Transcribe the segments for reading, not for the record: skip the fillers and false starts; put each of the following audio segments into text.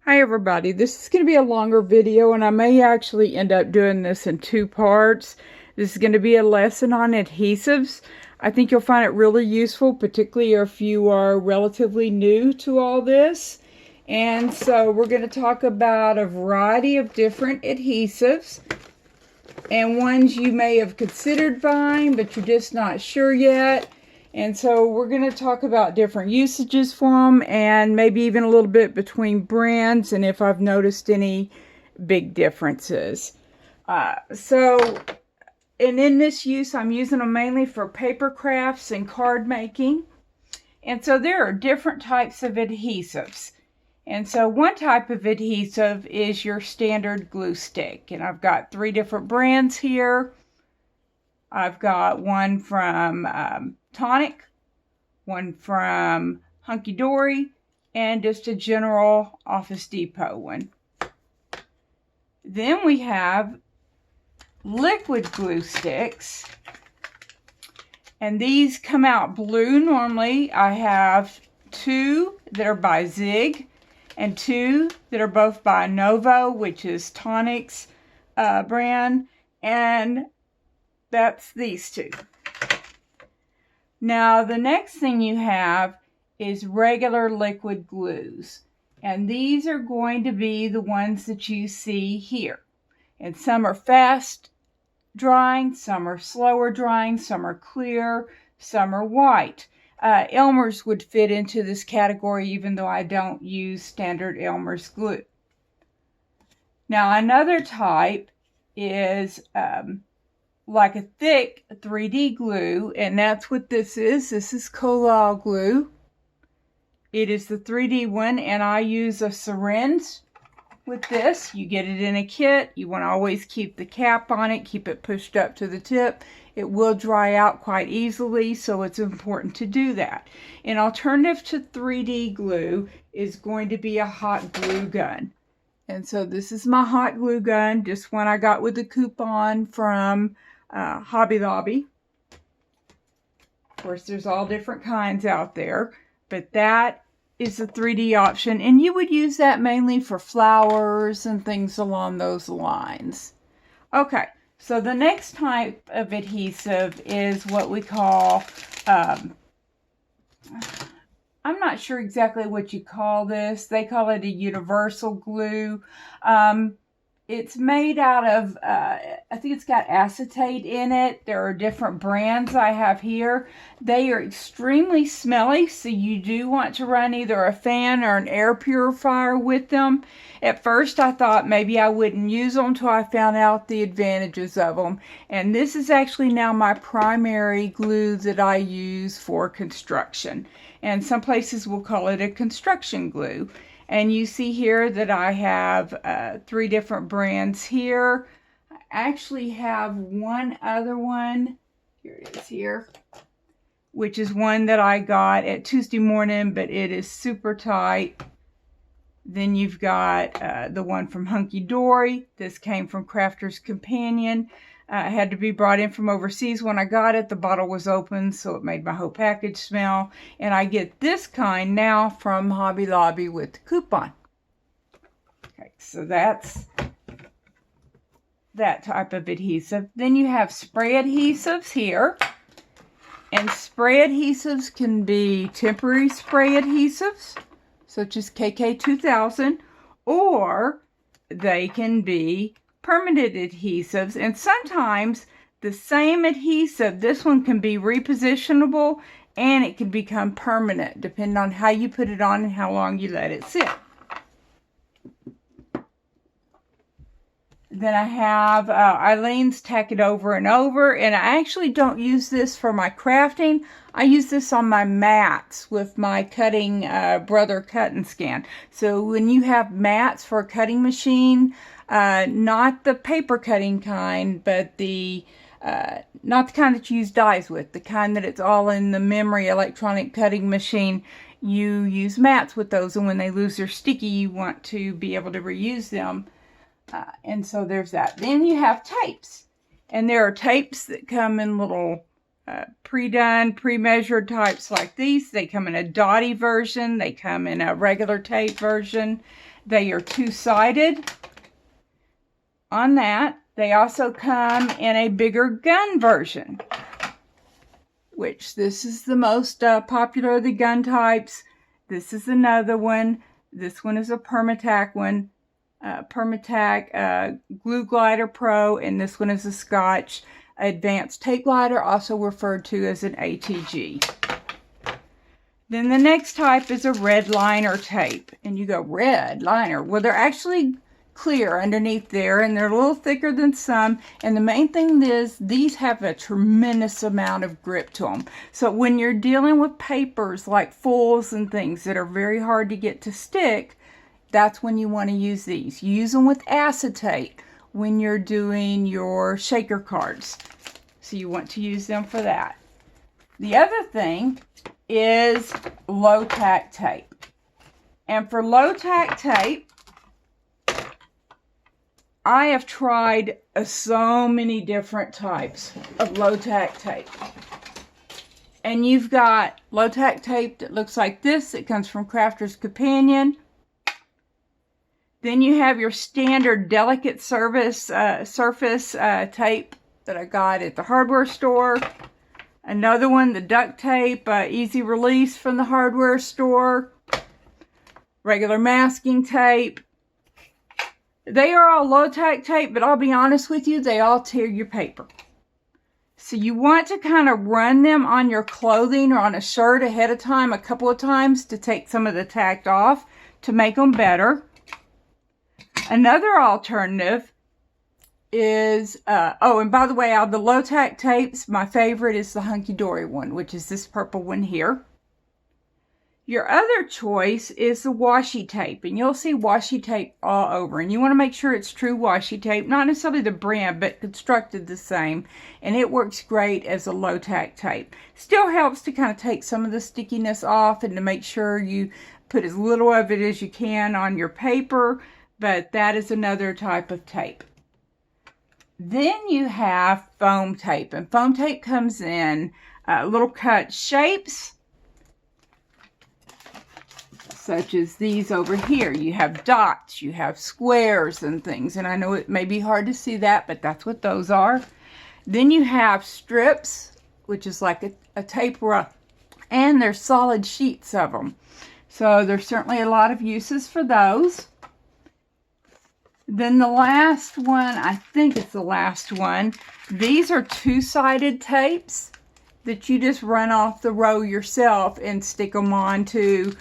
Hi everybody, this is going to be a longer video and I may actually end up doing this in two parts. This is going to be a lesson on adhesives. I think you'll find it really useful, particularly if you are relatively new to all this. And so we're going to talk about a variety of different adhesives and ones you may have considered buying but you're just not sure yet. And so we're going to talk about different usages for them and maybe even a little bit between brands and if I've noticed any big differences. And in this use, I'm using them mainly for paper crafts and card making. And so there are different types of adhesives. And so one type of adhesive is your standard glue stick. And I've got 3 different brands here. I've got one from Tonic, one from Hunky Dory, and just a general Office Depot one. Then we have liquid glue sticks, and these come out blue normally. I have 2 that are by Zig and 2 that are both by Novo, which is Tonic's brand, and that's these 2. Now the next thing you have is regular liquid glues, and these are going to be the ones that you see here. And some are fast drying, some are slower drying, some are clear, some are white. Elmer's would fit into this category even though I don't use standard Elmer's glue. Now another type is like a thick 3D glue, and that's what this is. This is Collal glue. It is the 3D one, and I use a syringe with this. You get it in a kit. You want to always keep the cap on it, keep it pushed up to the tip. It will dry out quite easily, so it's important to do that. An alternative to 3D glue is going to be a hot glue gun. And so this is my hot glue gun, just one I got with a coupon from Hobby Lobby. Of course, there's all different kinds out there, but that is a 3D option, and you would use that mainly for flowers and things along those lines. Okay, so the next type of adhesive is what we call, I'm not sure exactly what you call this. They call it a universal glue. It's made out of, I think it's got acetate in it. There are different brands I have here. They are extremely smelly, so you do want to run either a fan or an air purifier with them. At first I thought maybe I wouldn't use them until I found out the advantages of them. And this is actually now my primary glue that I use for construction. And some places will call it a construction glue. And you see here that I have 3 different brands here. I actually have one other one. Here it is here. Which is one that I got at Tuesday Morning, but it is super tight. Then you've got the one from Hunky Dory. This came from Crafter's Companion. It had to be brought in from overseas. When I got it, the bottle was open, so it made my whole package smell. And I get this kind now from Hobby Lobby with the coupon. Okay, so that's that type of adhesive. Then you have spray adhesives here. And spray adhesives can be temporary spray adhesives, such as KK2000, or they can be permanent adhesives, and sometimes the same adhesive, this one can be repositionable and it can become permanent depending on how you put it on and how long you let it sit. Then I have Eileen's Tack It Over and Over, and I actually don't use this for my crafting. I use this on my mats with my cutting Brother Cut and Scan. So when you have mats for a cutting machine, not the paper cutting kind, but the not the kind that you use dies with, the kind that it's all in the memory electronic cutting machine, you use mats with those, and when they lose their sticky, you want to be able to reuse them. And so there's that. Then you have tapes. And there are tapes that come in little pre-done, pre-measured types like these. They come in a dotty version. They come in a regular tape version. They are two-sided on that. They also come in a bigger gun version, which this is the most popular of the gun types. This is another one. This one is a Permatack one. Permatack Glue Glider Pro, and this one is a Scotch Advanced Tape Glider, also referred to as an ATG. Then the next type is a red liner tape. And you go, red liner? Well, they're actually clear underneath there, and they're a little thicker than some. And the main thing is these have a tremendous amount of grip to them. So when you're dealing with papers like fulls and things that are very hard to get to stick, that's when you want to use these. Use them with acetate when you're doing your shaker cards. So you want to use them for that. The other thing is low tack tape. And for low tack tape, I have tried so many different types of low tack tape. And you've got low tack tape that looks like this. It comes from Crafter's Companion. Then you have your standard delicate surface tape that I got at the hardware store. Another one, the duct tape, easy release from the hardware store. Regular masking tape. They are all low tack tape, but I'll be honest with you, they all tear your paper. So you want to kind of run them on your clothing or on a shirt ahead of time a couple of times to take some of the tack off to make them better. Another alternative is, oh, and by the way, out of the low tack tapes, my favorite is the Hunky Dory one, which is this purple one here. Your other choice is the washi tape, and you'll see washi tape all over. And you want to make sure it's true washi tape, not necessarily the brand, but constructed the same. And it works great as a low tack tape. Still helps to kind of take some of the stickiness off and to make sure you put as little of it as you can on your paper. But that is another type of tape. Then you have foam tape, and foam tape comes in little cut shapes, such as these over here. You have dots, you have squares and things, and I know it may be hard to see that, but that's what those are. Then you have strips, which is like a tape roll, and there's solid sheets of them. So there's certainly a lot of uses for those. Then the last one, I think it's the last one, these are two-sided tapes that you just run off the row yourself and stick them onto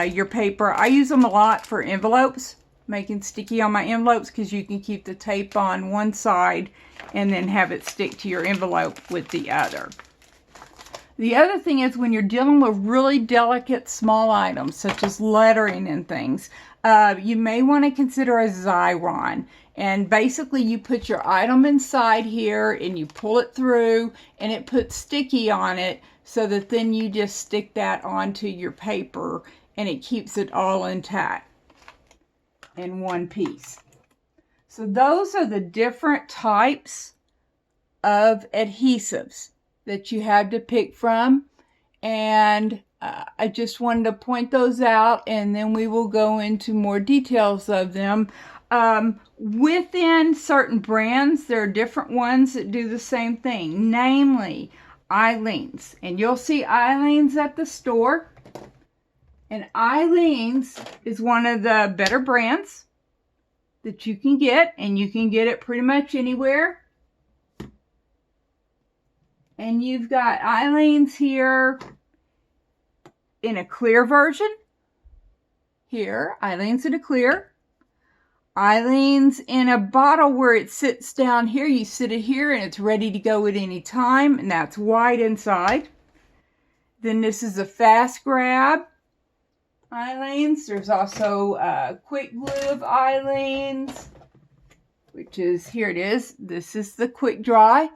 your paper. I use them a lot for envelopes, making sticky on my envelopes, because you can keep the tape on one side and then have it stick to your envelope with the other. The other thing is when you're dealing with really delicate small items such as lettering and things, you may want to consider a Xyron. And basically you put your item inside here and you pull it through and it puts sticky on it, so that then you just stick that onto your paper and it keeps it all intact in one piece. So those are the different types of adhesives that you have to pick from, and I just wanted to point those out, and then we will go into more details of them. Within certain brands, there are different ones that do the same thing, namely Eileen's, and you'll see Eileen's at the store, and Eileen's is one of the better brands that you can get, and you can get it pretty much anywhere. And you've got Eileen's here in a clear version. Here, Eileen's in a clear. Eileen's in a bottle where it sits down here. You sit it here and it's ready to go at any time, and that's white inside. Then this is a fast grab Eileen's. There's also quick glue of Eileen's, which is, here it is. This is the quick dry.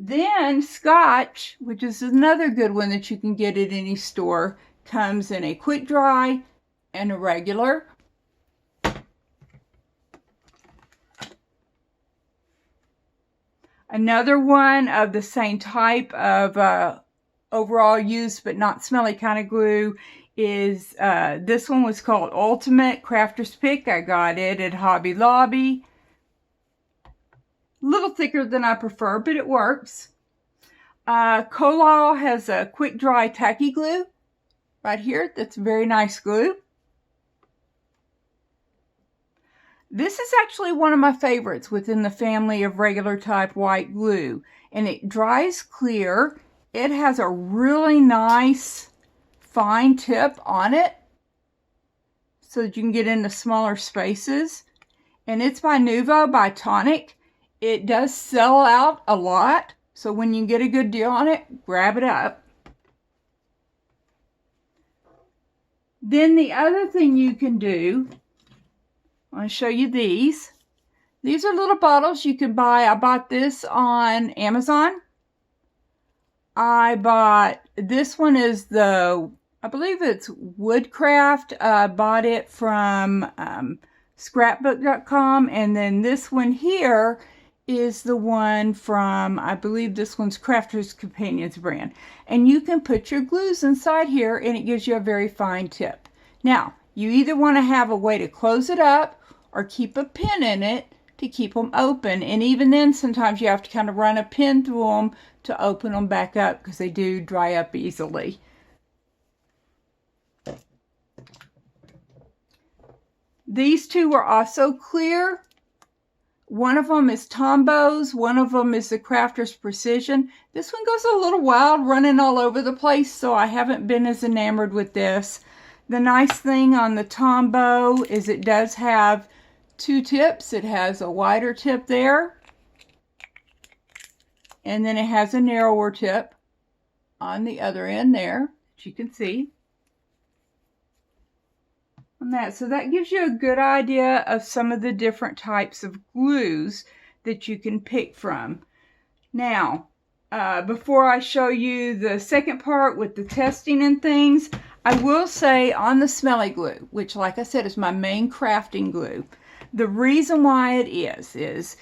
Then Scotch, which is another good one that you can get at any store, comes in a quick dry and a regular. Another one of the same type of overall use but not smelly kind of glue is, this one was called Ultimate Crafter's Pick. I got it at Hobby Lobby. A little thicker than I prefer, but it works. Colal has a quick dry tacky glue right here. That's very nice glue. This is actually one of my favorites within the family of regular type white glue, and it dries clear. It has a really nice fine tip on it so that you can get into smaller spaces, and it's by Nuvo by Tonic. It does sell out a lot, so when you get a good deal on it, grab it up. Then the other thing you can do, I want to show you these. These are little bottles you can buy. I bought this on Amazon. I bought, this one is the, I believe it's Woodcraft. I bought it from scrapbook.com. And then this one here is the one from, I believe this one's Crafter's Companions brand. And you can put your glues inside here and it gives you a very fine tip. Now, you either want to have a way to close it up or keep a pin in it to keep them open. And even then, sometimes you have to kind of run a pin through them to open them back up because they do dry up easily. These two are also clear. One of them is Tombo's, one of them is the Crafter's Precision. This one goes a little wild, running all over the place, so I haven't been as enamored with this. The nice thing on the Tombow is it does have two tips. It has a wider tip there, and then it has a narrower tip on the other end there, as you can see. On that. So that gives you a good idea of some of the different types of glues that you can pick from. Now, before I show you the second part with the testing and things, I will say on the smelly glue, which like I said is my main crafting glue, the reason why it is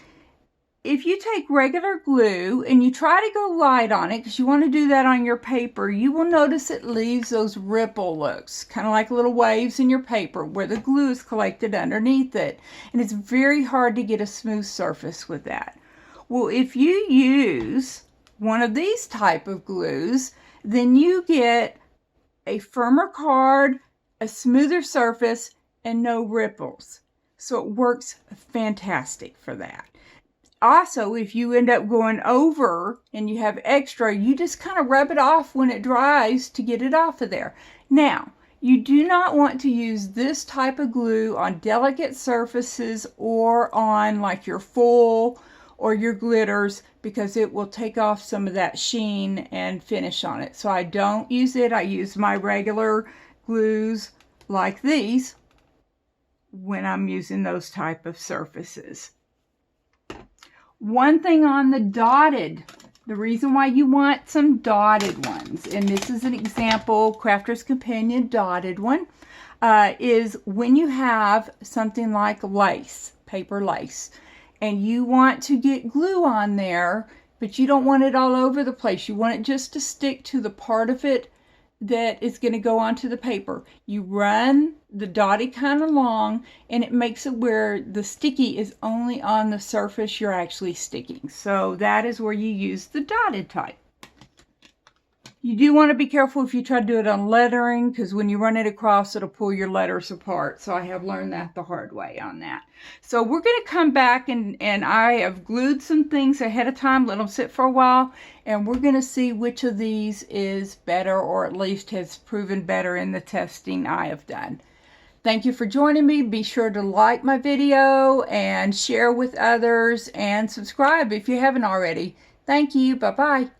if you take regular glue and you try to go light on it, because you want to do that on your paper, you will notice it leaves those ripple looks, kind of like little waves in your paper where the glue is collected underneath it. And it's very hard to get a smooth surface with that. Well, if you use one of these type of glues, then you get a firmer card, a smoother surface, and no ripples. So it works fantastic for that. Also, if you end up going over and you have extra, you just kind of rub it off when it dries to get it off of there. Now, you do not want to use this type of glue on delicate surfaces or on like your foil or your glitters, because it will take off some of that sheen and finish on it. So I don't use it. I use my regular glues like these when I'm using those type of surfaces. One thing on the dotted, the reason why you want some dotted ones, and this is an example, Crafter's Companion dotted one, is when you have something like lace, paper lace, and you want to get glue on there, but you don't want it all over the place. You want it just to stick to the part of it that is going to go onto the paper. You run the dotty kind of long, and it makes it where the sticky is only on the surface you're actually sticking. So that is where you use the dotted type. You do want to be careful if you try to do it on lettering, because when you run it across, it'll pull your letters apart. So I have learned that the hard way on that. So we're going to come back, and I have glued some things ahead of time, let them sit for a while, and we're going to see which of these is better, or at least has proven better in the testing I have done. Thank you for joining me. Be sure to like my video and share with others, and subscribe if you haven't already. Thank you. Bye-bye.